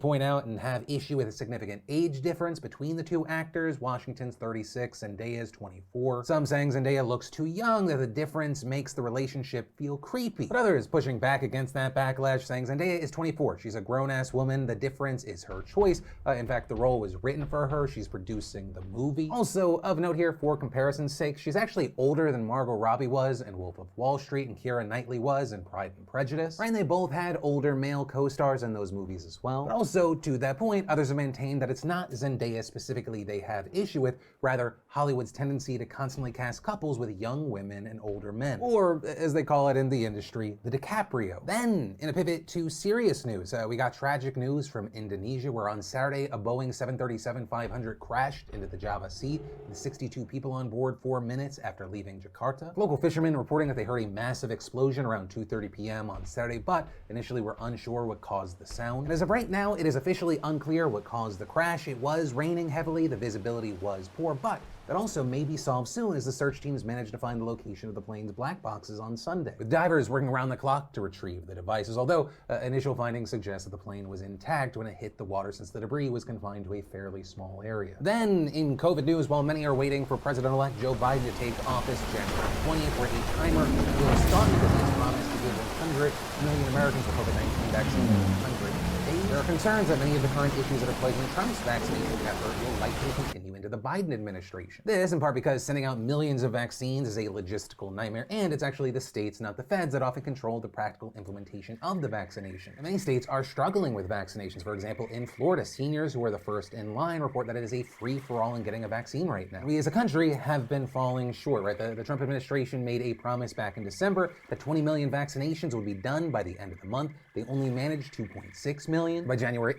point out and have issue with a significant age difference between the two actors. Washington's 36, Zendaya's 24. Some saying Zendaya looks too young, that the difference makes the relationship feel creepy. But others pushing back against that backlash, saying Zendaya is 24. She's a grown-ass woman. The difference is her choice. In fact, the role was written for her. She's producing the movie. Also, of note here, for comparison's sake, she's actually older than Margot Robbie was in Wolf of Wall Street and Keira Knightley was in Pride and Prejudice. Right? And they both had older male co-stars in those movies as well. But also, to that point, others have maintained that it's not Zendaya specifically they have issue with, rather Hollywood's tendency to constantly cast couples with young women and older men, or as they call it in the industry, the DiCaprio. Then, in a pivot to serious news, we got tragic news from Indonesia, where on Saturday a Boeing 737-500 crashed into the Java Sea with 62 people on board 4 minutes after leaving Jakarta. Local fishermen reporting that they heard a massive explosion around 2:30 p.m. on Saturday, but initially were unsure what caused the sound. And as of right now, it is officially unclear what caused the crash. It was raining heavily, the visibility was poor, but that also may be solved soon as the search teams managed to find the location of the plane's black boxes on Sunday, with divers working around the clock to retrieve the devices, although initial findings suggest that the plane was intact when it hit the water since the debris was confined to a fairly small area. Then, in COVID news, while many are waiting for President-elect Joe Biden to take office January 20th, where a timer will start because he has promised to give 100 million Americans the COVID-19 vaccine in 100 days. There are concerns that many of the current issues that are plaguing Trump's vaccination effort will likely continue into the Biden administration. This, in part because sending out millions of vaccines is a logistical nightmare, and it's actually the states, not the feds, that often control the practical implementation of the vaccination. And many states are struggling with vaccinations. For example, in Florida, seniors who are the first in line report that it is a free-for-all in getting a vaccine right now. We as a country have been falling short, right? The Trump administration made a promise back in December that 20 million vaccinations would be done by the end of the month. They only managed 2.6 million. By January 8th,